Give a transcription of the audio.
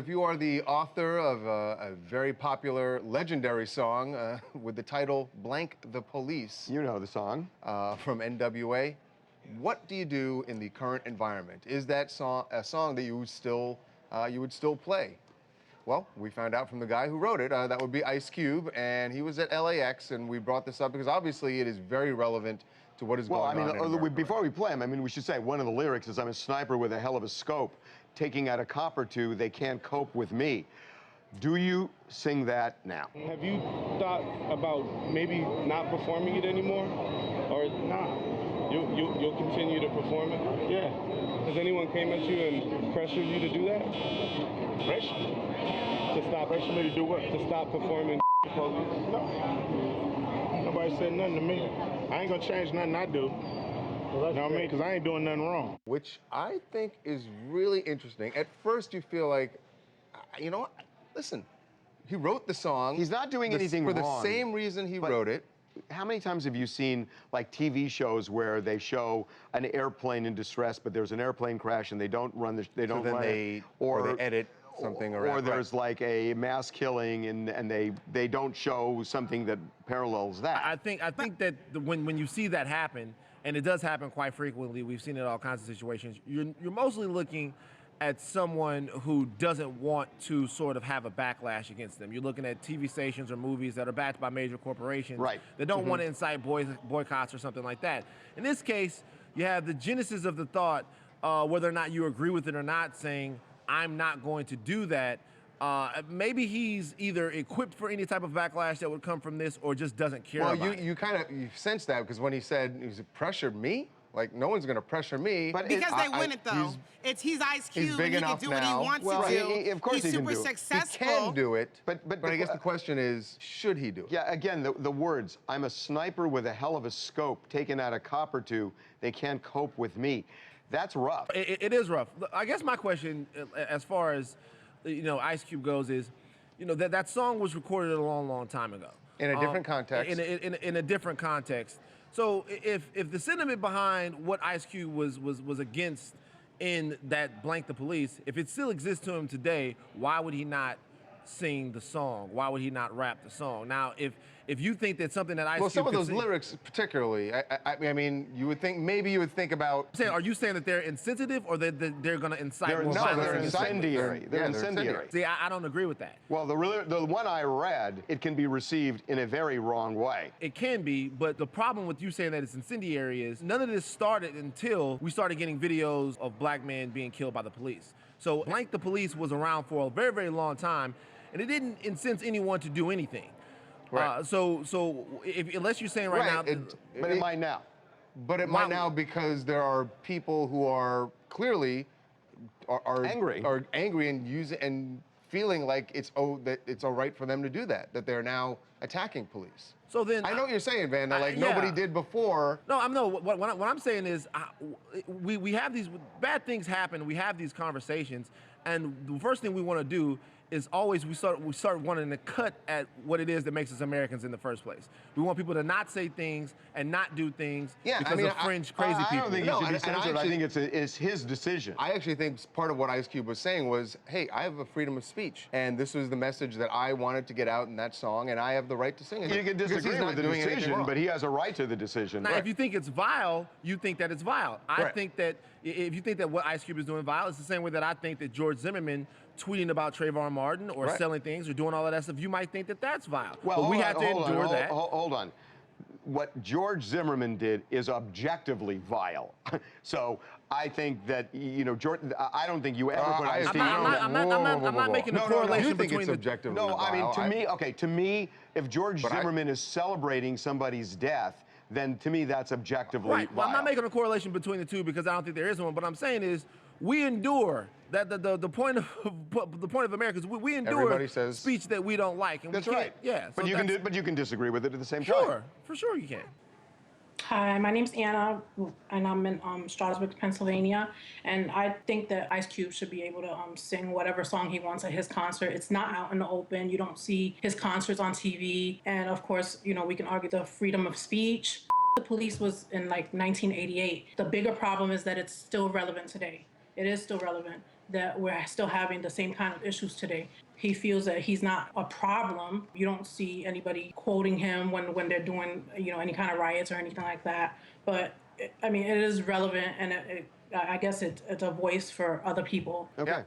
if you are the author of a very popular, legendary song with the title "Blank the Police," you know the song from N.W.A. What do you do in the current environment? Is that song a song that you would still play? Well, we found out from the guy who wrote it. That would be Ice Cube, and he was at LAX, and we brought this up because obviously it is very relevant to what is going on in America. Before we play him, I mean, we should say one of the lyrics is, "I'm a sniper with a hell of a scope. Taking out a cop or two, they can't cope with me." Do you sing that now? Have you thought about maybe not performing it anymore? Or nah? You'll continue to perform it? Yeah. Has anyone came at you and pressured you to do that? Pressure? To stop? Pressure me to do what? To stop performing police? No. Nobody said nothing to me. I ain't gonna change nothing I do. You know what I mean? Because I ain't doing nothing wrong. Which I think is really interesting. At first you feel like, you know what? Listen, he wrote the song. He's not doing anything wrong. For the same reason he wrote it. How many times have you seen like TV shows where they show an airplane in distress, but there's an airplane crash and they don't run or they edit something or there's like a mass killing and they don't show something that parallels that. I think that when you see that happen, and it does happen quite frequently, we've seen it in all kinds of situations, you're mostly looking at someone who doesn't want to sort of have a backlash against them. You're looking at TV stations or movies that are backed by major corporations that don't want to incite boycotts or something like that. In this case, you have the genesis of the thought, whether or not you agree with it or not, saying, I'm not going to do that. Maybe he's either equipped for any type of backlash that would come from this or just doesn't care about it. Well, you sense that because when he said, he pressured me? Like, no one's going to pressure me. But because they win it, though. He's Ice Cube, and he can do what he wants to do. Of course he's he can super do it. successful. He can do it, but I guess the question is, should he do it? Yeah, again, the words, "I'm a sniper with a hell of a scope, taking out a cop or two, they can't cope with me." That's rough. It is rough. I guess my question, as far as, Ice Cube goes is, that song was recorded a long, long time ago. In a different context. In a different context. So if the sentiment behind what Ice Cube was against in that Blank the Police, if it still exists to him today, why would he not sing the song? Why would he not rap the song? Now, if you think that something that Ice Cube some of those lyrics particularly, I mean, maybe you would think about... Are you saying that they're insensitive or that they're going to incite more violence? No, they're incendiary. They're incendiary. See, I don't agree with that. Well, the one I read, it can be received in a very wrong way. It can be, but the problem with you saying that it's incendiary is none of this started until we started getting videos of black men being killed by the police. So Blank the Police was around for a very, very long time, and it didn't incense anyone to do anything. Right. Unless you're saying now... But it might now. But it might now because there are people who are clearly angry and feeling like it's all right for them to do that they're now attacking police. So then... I know what you're saying, Van, that nobody did before. No, what I'm saying is we have these bad things happen, we have these conversations, and the first thing we want to do is always we start wanting to cut at what it is that makes us Americans in the first place. We want people to not say things and not do things because of fringe crazy people. I don't think he should be censored. I think it's his decision. I actually think part of what Ice Cube was saying was, hey, I have a freedom of speech, and this was the message that I wanted to get out in that song, and I have the right to sing it. You can disagree with the decision, but he has a right to the decision. Now, if you think it's vile, you think that it's vile. I think that if you think that what Ice Cube is doing vile, it's the same way that I think that George Zimmerman tweeting about Trayvon Martin or selling things or doing all of that stuff, you might think that that's vile. Well, but we have to endure that. Hold on. What George Zimmerman did is objectively vile. So I think that, Jordan, I don't think you ever put Ice Cube I'm not making a correlation between the... No, I mean, to me, if George Zimmerman is celebrating somebody's death, then to me that's objectively vile. Well, I'm not making a correlation between the two because I don't think there is one. What I'm saying is we endure that the point of America is we endure speech that we don't like. And that's right. Yeah. But you can disagree with it at the same time. Sure, for sure you can. Hi, my name's Anna, and I'm in Strasburg, Pennsylvania, and I think that Ice Cube should be able to sing whatever song he wants at his concert. It's not out in the open. You don't see his concerts on TV, and of course, we can argue the freedom of speech. The Police was in like 1988. The bigger problem is that it's still relevant today. It is still relevant. that we're still having the same kind of issues today. He feels that he's not a problem. You don't see anybody quoting him when they're doing, any kind of riots or anything like that. But I mean, it is relevant, and I guess it's a voice for other people. Okay.